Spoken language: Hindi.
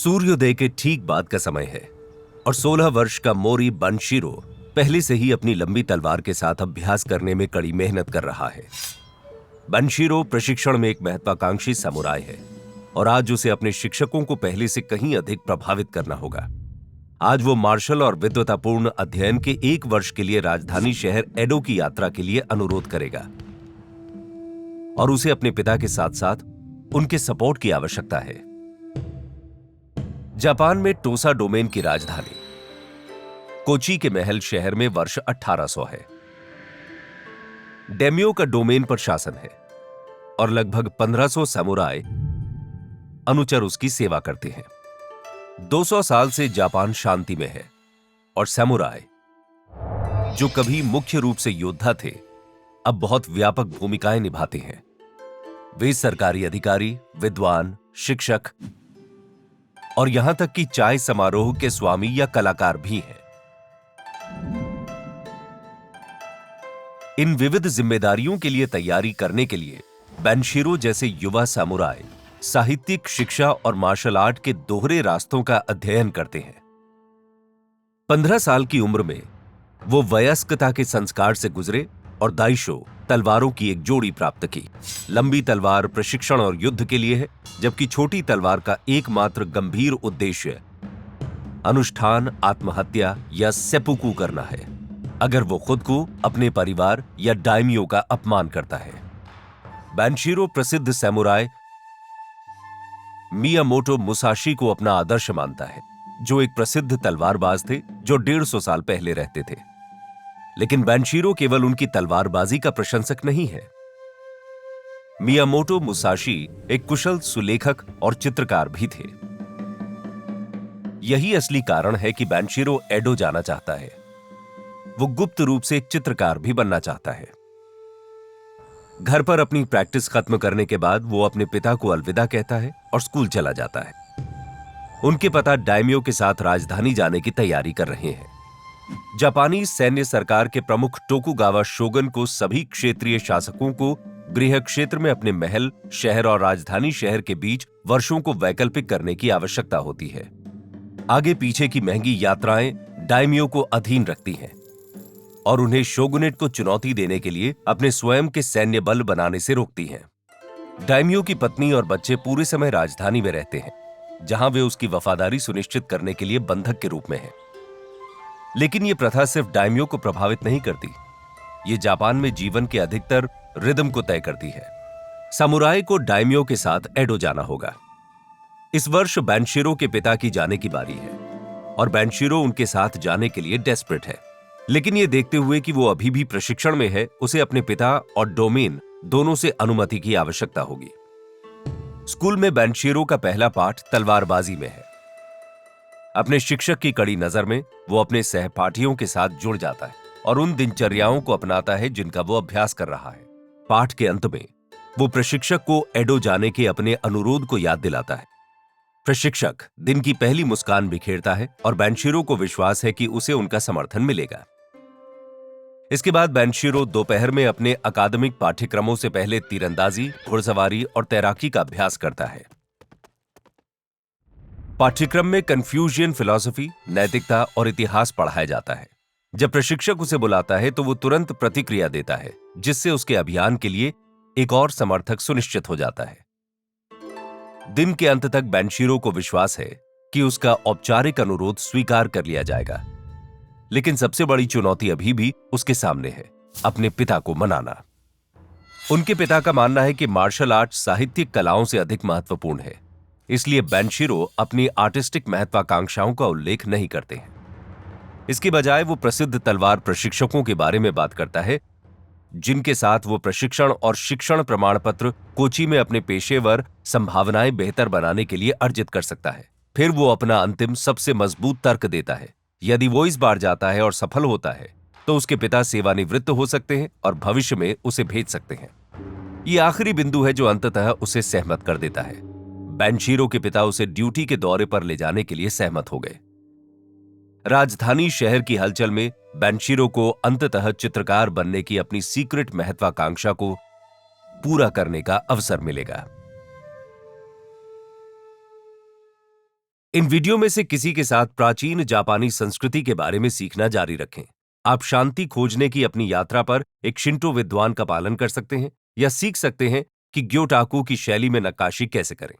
सूर्योदय के ठीक बाद का समय है और 16 वर्ष का मोरी बनशीरो पहले से ही अपनी लंबी तलवार के साथ अभ्यास करने में कड़ी मेहनत कर रहा है। बनशीरो प्रशिक्षण में एक महत्वाकांक्षी समुराय है और आज उसे अपने शिक्षकों को पहले से कहीं अधिक प्रभावित करना होगा। आज वो मार्शल और विद्वतापूर्ण अध्ययन के 1 वर्ष के लिए राजधानी शहर एडो की यात्रा के लिए अनुरोध करेगा और उसे अपने पिता के साथ साथ उनके सपोर्ट की आवश्यकता है। जापान में टोसा डोमेन की राजधानी कोची के महल शहर में वर्ष 1800 है। डेम्यो का डोमेन पर शासन है और लगभग 1500 समुराय अनुचर उसकी सेवा करते हैं। 200 साल से जापान शांति में है और समुराय जो कभी मुख्य रूप से योद्धा थे अब बहुत व्यापक भूमिकाएं निभाते हैं। वे सरकारी अधिकारी, विद्वान, शिक्षक और यहां तक कि चाय समारोह के स्वामी या कलाकार भी हैं। इन विविध जिम्मेदारियों के लिए तैयारी करने के लिए बनशीरो जैसे युवा समुराय साहित्यिक, शिक्षा और मार्शल आर्ट के दोहरे रास्तों का अध्ययन करते हैं। 15 साल की उम्र में वो वयस्कता के संस्कार से गुजरे और दाइशो तलवारों की एक जोड़ी प्राप्त की। लंबी तलवार प्रशिक्षण और युद्ध के लिए है, जबकि छोटी तलवार का एकमात्र गंभीर उद्देश्य अनुष्ठान, आत्महत्या या सेपुकू करना है अगर वो खुद को, अपने परिवार या डायमियो का अपमान करता है। बनशीरो प्रसिद्ध समुराय मियामोटो मुसाशी को अपना आदर्श मानता है, जो एक प्रसिद्ध तलवारबाज थे जो 150 साल पहले रहते थे। लेकिन बनशीरो केवल उनकी तलवारबाजी का प्रशंसक नहीं है। मियामोटो मुसाशी एक कुशल सुलेखक और चित्रकार भी थे। यही असली कारण है कि बनशीरो एडो जाना चाहता है। वो गुप्त रूप से एक चित्रकार भी बनना चाहता है। घर पर अपनी प्रैक्टिस खत्म करने के बाद वो अपने पिता को अलविदा कहता है और स्कूल चला जाता है। उनके पिता डायमियो के साथ राजधानी जाने की तैयारी कर रहे हैं। जापानी सैन्य सरकार के प्रमुख टोकुगावा शोगन को सभी क्षेत्रीय शासकों को गृह क्षेत्र में अपने महल, शहर और राजधानी शहर के बीच वर्षों को वैकल्पिक करने की आवश्यकता होती है। आगे पीछे की महंगी यात्राएं डायमियो को अधीन रखती हैं और उन्हें शोगुनेट को चुनौती देने के लिए अपने स्वयं के सैन्य बल बनाने से रोकती हैं। डायमियो की पत्नी और बच्चे पूरे समय राजधानी में रहते हैं, जहां वे उसकी वफादारी सुनिश्चित करने के लिए बंधक के रूप में हैं। लेकिन यह प्रथा सिर्फ डायमियो को प्रभावित नहीं करती, ये जापान में जीवन के अधिकतर रिदम को तय करती है। समुराय को डायमियो के साथ एडो जाना होगा। इस वर्ष बनशीरो के पिता की जाने की बारी है और बनशीरो उनके साथ जाने के लिए डेस्परेट है। लेकिन यह देखते हुए कि वो अभी भी प्रशिक्षण में है, उसे अपने पिता और डोमेन दोनों से अनुमति की आवश्यकता होगी। स्कूल में बनशीरो का पहला पाठ तलवारबाजी में है। अपने शिक्षक की कड़ी नजर में वो अपने सहपाठियों के साथ जुड़ जाता है और उन दिनचर्याओं को अपनाता है जिनका वो अभ्यास कर रहा है। पाठ के अंत में वो प्रशिक्षक को एडो जाने के अपने अनुरोध को याद दिलाता है। प्रशिक्षक दिन की पहली मुस्कान बिखेरता है और बनशीरो को विश्वास है कि उसे उनका समर्थन मिलेगा। इसके बाद बनशीरो दोपहर में अपने अकादमिक पाठ्यक्रमों से पहले तीरंदाजी, घुड़सवारी और तैराकी का अभ्यास करता है। पाठ्यक्रम में कन्फ्यूशियन फिलॉसफी, नैतिकता और इतिहास पढ़ाया जाता है। जब प्रशिक्षक उसे बुलाता है तो वो तुरंत प्रतिक्रिया देता है, जिससे उसके अभियान के लिए एक और समर्थक सुनिश्चित हो जाता है। दिन के अंत तक बनशीरो को विश्वास है कि उसका औपचारिक अनुरोध स्वीकार कर लिया जाएगा। लेकिन सबसे बड़ी चुनौती अभी भी उसके सामने है, अपने पिता को मनाना। उनके पिता का मानना है कि मार्शल आर्ट साहित्यिक कलाओं से अधिक महत्वपूर्ण है, इसलिए बनशीरो अपनी आर्टिस्टिक महत्वाकांक्षाओं का उल्लेख नहीं करते हैं। इसके बजाय वो प्रसिद्ध तलवार प्रशिक्षकों के बारे में बात करता है, जिनके साथ वो प्रशिक्षण और शिक्षण प्रमाण पत्र कोची में अपने पेशेवर संभावनाएं बेहतर बनाने के लिए अर्जित कर सकता है। फिर वो अपना अंतिम सबसे मजबूत तर्क देता है। यदि वो इस बार जाता है और सफल होता है तो उसके पिता सेवानिवृत्त हो सकते हैं और भविष्य में उसे भेज सकते हैं। ये आखिरी बिंदु है जो अंततः उसे सहमत कर देता है। बनशीरो के पिता उसे ड्यूटी के दौरे पर ले जाने के लिए सहमत हो गए। राजधानी शहर की हलचल में बनशीरो को अंततः चित्रकार बनने की अपनी सीक्रेट महत्वाकांक्षा को पूरा करने का अवसर मिलेगा। इन वीडियो में से किसी के साथ प्राचीन जापानी संस्कृति के बारे में सीखना जारी रखें। आप शांति खोजने की अपनी यात्रा पर एक शिंटो विद्वान का पालन कर सकते हैं या सीख सकते हैं कि ग्योटाकू की शैली में नक्काशी कैसे करें।